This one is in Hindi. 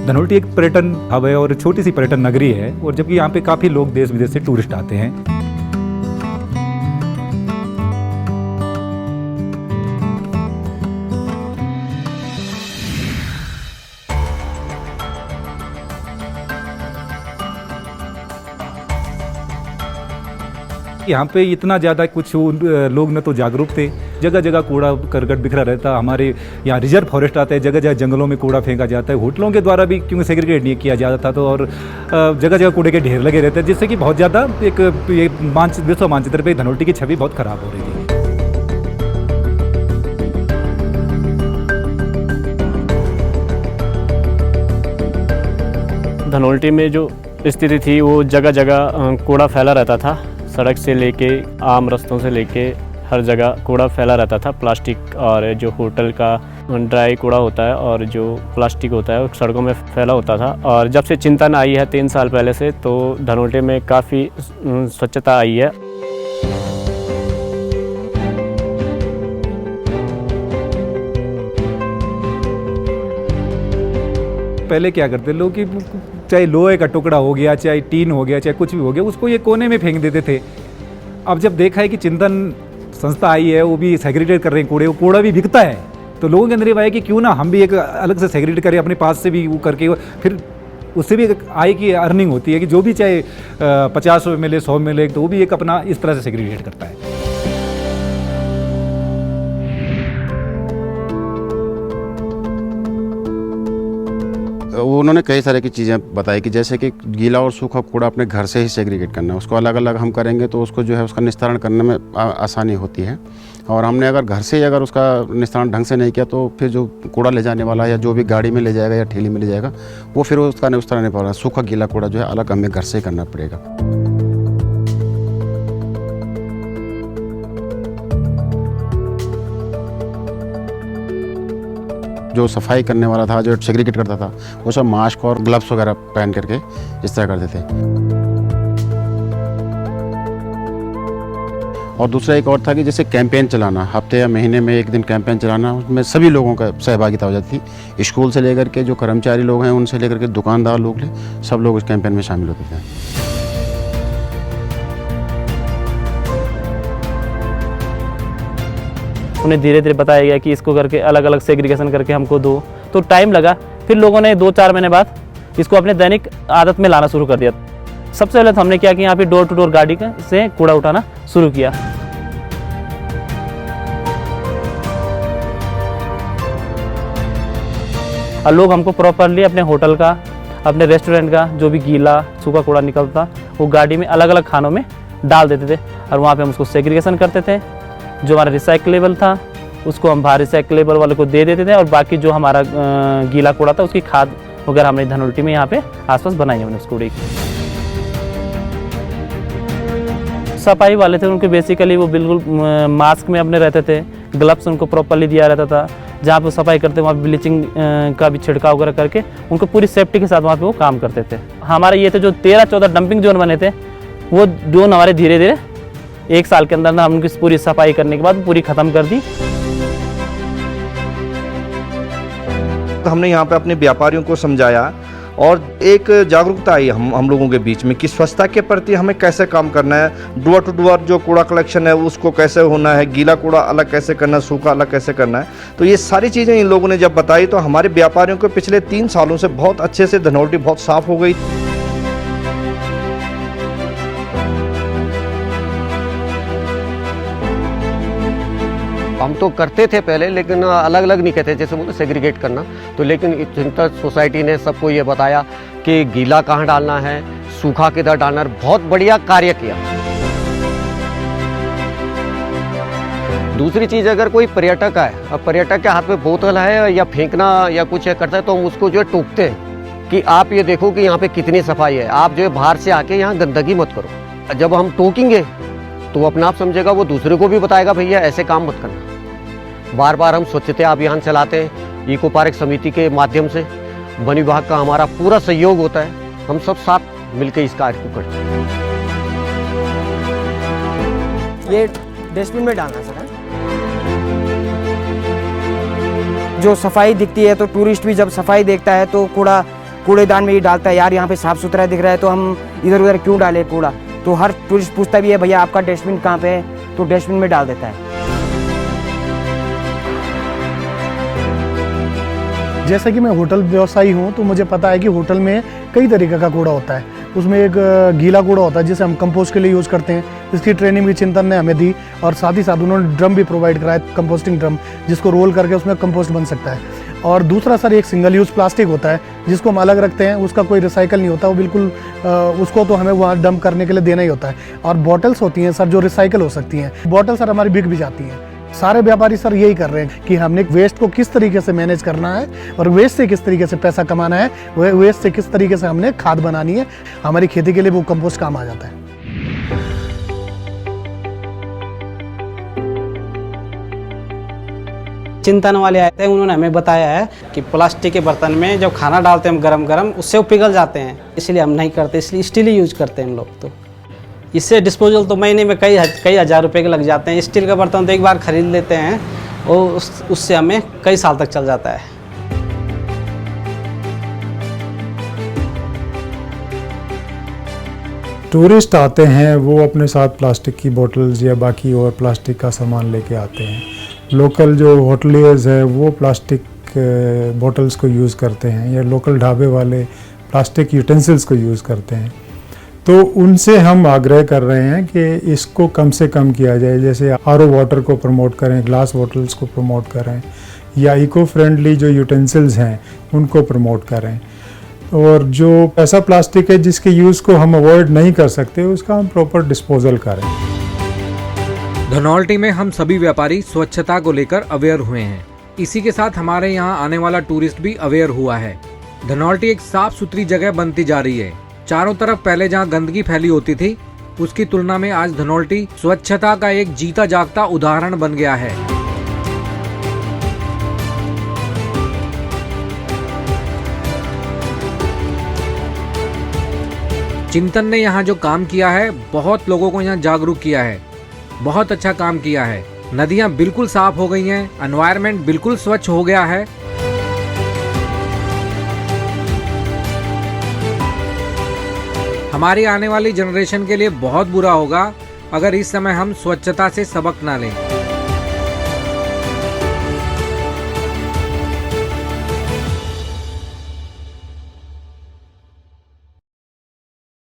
धनोल्टी एक पर्यटन हब है और छोटी सी पर्यटन नगरी है, और जबकि यहाँ पे काफ़ी लोग देश विदेश से टूरिस्ट आते हैं। यहाँ पे इतना ज़्यादा कुछ लोग न तो जागरूक थे, जगह जगह कूड़ा करकट बिखरा रहता। हमारे यहाँ रिजर्व फॉरेस्ट आता है, जगह जगह जंगलों में कूड़ा फेंका जाता है। होटलों के द्वारा भी क्योंकि सेग्रीगेट नहीं किया जाता था, तो और जगह जगह कूड़े के ढेर लगे रहते हैं, जिससे कि बहुत ज़्यादा एक विश्व मानचित्र पे धनोल्टी की छवि बहुत खराब हो रही थी। धनोल्टी में जो स्थिति थी वो जगह जगह कूड़ा फैला रहता था। सड़क से लेके आम रास्तों से लेके हर जगह कूड़ा फैला रहता था। प्लास्टिक और जो होटल का ड्राई कूड़ा होता है और जो प्लास्टिक होता है वो सड़कों में फैला होता था। और जब से चिंतन आई है 3 साल पहले से, तो धनोल्टी में काफ़ी स्वच्छता आई है। पहले क्या करते लोग कि चाहे लोहे का टुकड़ा हो गया, चाहे टीन हो गया, चाहे कुछ भी हो गया, उसको ये कोने में फेंक देते थे। अब जब देखा है कि चिंतन संस्था आई है, वो भी सेग्रीगेट कर रहे हैं कूड़े, वो कूड़ा भी बिकता है, तो लोगों के अंदर ये आया कि क्यों ना हम भी एक अलग से सेग्रीगेट करें, अपने पास से भी वो करके, फिर उससे भी एक आय की अर्निंग होती है कि जो भी चाहे 50 रुपये मिले, 100 मिले, तो वो भी एक अपना इस तरह से सेग्रीगेट करता है। उन्होंने कई सारे की चीज़ें बताई कि जैसे कि गीला और सूखा कूड़ा अपने घर से ही सेग्रीगेट करना है, उसको अलग अलग हम करेंगे तो उसको जो है उसका निस्तारण करने में आसानी होती है। और हमने अगर घर से ही अगर उसका निस्तारण ढंग से नहीं किया तो फिर जो कूड़ा ले जाने वाला है या जो भी गाड़ी में ले जाएगा या ठेली में ले जाएगा, वो फिर उसका उस तरह नहीं पड़ेगा। सूखा गीला कूड़ा जो है अलग हमें घर से ही करना पड़ेगा। जो सफाई करने वाला था, जो सेग्रीगेट करता था, वो सब मास्क और ग्लव्स वगैरह पहन करके इस तरह करते थे। और दूसरा एक और था कि जैसे कैंपेन चलाना, हफ्ते या महीने में एक दिन कैंपेन चलाना, उसमें सभी लोगों का सहभागिता हो जाती थी। स्कूल से लेकर के जो कर्मचारी लोग हैं, उनसे लेकर के दुकानदार लोग, सब लोग इस कैंपेन में शामिल होते थे। उन्हें धीरे धीरे बताया गया कि इसको करके अलग अलग सेग्रीगेशन करके हमको दो, तो टाइम लगा। फिर लोगों ने 2-4 महीने बाद इसको अपने दैनिक आदत में लाना शुरू कर दिया। सबसे पहले तो हमने क्या कि यहाँ पे डोर टू डोर गाड़ी से कूड़ा उठाना शुरू किया। और लोग हमको प्रॉपरली अपने होटल का, अपने रेस्टोरेंट का जो भी गीला सूखा कूड़ा निकलता वो गाड़ी में अलग अलग खानों में डाल देते थे, और वहाँ पे हम उसको सेग्रीगेशन करते थे। जो हमारा रिसाइकलेबल था उसको हम बाहर रिसाइकलेबल वाले को दे देते थे, और बाकी जो हमारा गीला कूड़ा था उसकी खाद वगैरह हमने धनोल्टी में यहाँ पे आसपास बनाई हमने उस कूड़े की। सफाई वाले थे उनके बेसिकली वो बिल्कुल मास्क में अपने रहते थे, ग्लव्स उनको प्रॉपरली दिया रहता था। जहाँ पे सफाई करते वहाँ ब्लीचिंग का भी छिड़काव वगैरह करके उनको पूरी सेफ्टी के साथ वहाँ पे वो काम करते थे। हमारे ये थे जो 13-14 डंपिंग जोन बने थे, वो जोन हमारे धीरे धीरे 1 साल के अंदर हम उनकी पूरी सफाई करने के बाद पूरी ख़त्म कर दी। तो हमने यहाँ पे अपने व्यापारियों को समझाया और एक जागरूकता आई हम लोगों के बीच में कि स्वच्छता के प्रति हमें कैसे काम करना है। डोर टू डोर जो कूड़ा कलेक्शन है उसको कैसे होना है, गीला कूड़ा अलग कैसे करना है, सूखा अलग कैसे करना है। तो ये सारी चीज़ें इन लोगों ने जब बताई तो हमारे व्यापारियों को पिछले 3 सालों से बहुत अच्छे से धनोल्टी बहुत साफ हो गई। हम तो करते थे पहले, लेकिन अलग अलग नहीं कहते, जैसे बोलते सेग्रीगेट करना। तो लेकिन चिंतन सोसाइटी ने सबको ये बताया कि गीला कहाँ डालना है, सूखा किधर डालना है। बहुत बढ़िया कार्य किया। दूसरी चीज़, अगर कोई पर्यटक आए, अब पर्यटक के हाथ में बोतल है या फेंकना या कुछ करता है, तो हम उसको जो है टोकते हैं कि आप ये देखो कि यहाँ पे कितनी सफाई है, आप जो है बाहर से आके यहाँ गंदगी मत करो। जब हम टोकेंगे तो वो अपने आप समझेगा, वो दूसरे को भी बताएगा भैया ऐसे काम मत करना। बार बार हम स्वच्छता अभियान चलाते हैं इको पार्क समिति के माध्यम से। वन विभाग का हमारा पूरा सहयोग होता है, हम सब साथ मिलकर इस कार्य को करते हैं। ये डस्टबिन में डालना सर। जो सफाई दिखती है तो टूरिस्ट भी जब सफाई देखता है तो कूड़ेदान में ही डालता है, यार यहाँ पे साफ सुथरा दिख रहा है तो हम इधर उधर क्यों डालें कूड़ा। तो हर टूरिस्ट पूछता भी है भैया आपका डस्टबिन कहाँ पे है, तो डस्टबिन में डाल देता है। जैसे कि मैं होटल व्यवसायी हूँ तो मुझे पता है कि होटल में कई तरीके का कूड़ा होता है। उसमें एक गीला कूड़ा होता है जिसे हम कंपोस्ट के लिए यूज़ करते हैं। इसकी ट्रेनिंग भी चिंतन ने हमें दी और साथ ही साथ उन्होंने ड्रम भी प्रोवाइड कराया, कंपोस्टिंग ड्रम, जिसको रोल करके उसमें कंपोस्ट बन सकता है। और दूसरा सर एक सिंगल यूज़ प्लास्टिक होता है जिसको हम अलग रखते हैं, उसका कोई रिसाइकल नहीं होता, वो बिल्कुल उसको तो हमें वहाँ डंप करने के लिए देना ही होता है। और बॉटल्स होती हैं सर जो रिसाइकल हो सकती हैं, बॉटल सर हमारी बिक भी जाती हैं। सारे व्यापारी सर यही कर रहे हैं कि हमने वेस्ट को किस तरीके से मैनेज करना है और वेस्ट से किस तरीके से पैसा कमाना है, वेस्ट से किस तरीके से हमने खाद बनानी है, हमारी खेती के लिए वो कंपोस्ट काम आ जाता है। चिंतन वाले आए थे, उन्होंने हमें बताया है कि प्लास्टिक के बर्तन में जब खाना डालते हैं हम गरम गरम, उससे वो पिघल जाते हैं, इसलिए हम नहीं करते, इसलिए स्टील ही यूज करते हैं हम लोग। तो इससे डिस्पोजल तो महीने में कई हज़ार रुपए के लग जाते हैं। स्टील का बर्तन तो एक बार खरीद लेते हैं और उससे हमें कई साल तक चल जाता है। टूरिस्ट आते हैं वो अपने साथ प्लास्टिक की बोतल्स या बाकी और प्लास्टिक का सामान लेके आते हैं। लोकल जो होटलियर्स है वो प्लास्टिक बोतल्स को यूज़ करते हैं या लोकल ढाबे वाले प्लास्टिक यूटेंसिल्स को यूज़ करते हैं। तो उनसे हम आग्रह कर रहे हैं कि इसको कम से कम किया जाए, जैसे आरओ वाटर को प्रमोट करें, ग्लास बोतल्स को प्रमोट करें या इको फ्रेंडली जो यूटेंसिल्स हैं उनको प्रमोट करें। और जो ऐसा प्लास्टिक है जिसके यूज़ को हम अवॉइड नहीं कर सकते उसका हम प्रॉपर डिस्पोजल करें। धनौल्टी में हम सभी व्यापारी स्वच्छता को लेकर अवेयर हुए हैं। इसी के साथ हमारे यहाँ आने वाला टूरिस्ट भी अवेयर हुआ है। धनौल्टी एक साफ सुथरी जगह बनती जा रही है। चारों तरफ पहले जहाँ गंदगी फैली होती थी उसकी तुलना में आज धनौल्टी स्वच्छता का एक जीता जागता उदाहरण बन गया है। चिंतन ने यहाँ जो काम किया है, बहुत लोगों को यहाँ जागरूक किया है, बहुत अच्छा काम किया है। नदियाँ बिल्कुल साफ हो गई हैं, एनवायरनमेंट बिल्कुल स्वच्छ हो गया है। हमारी आने वाली जनरेशन के लिए बहुत बुरा होगा अगर इस समय हम स्वच्छता से सबक ना लें।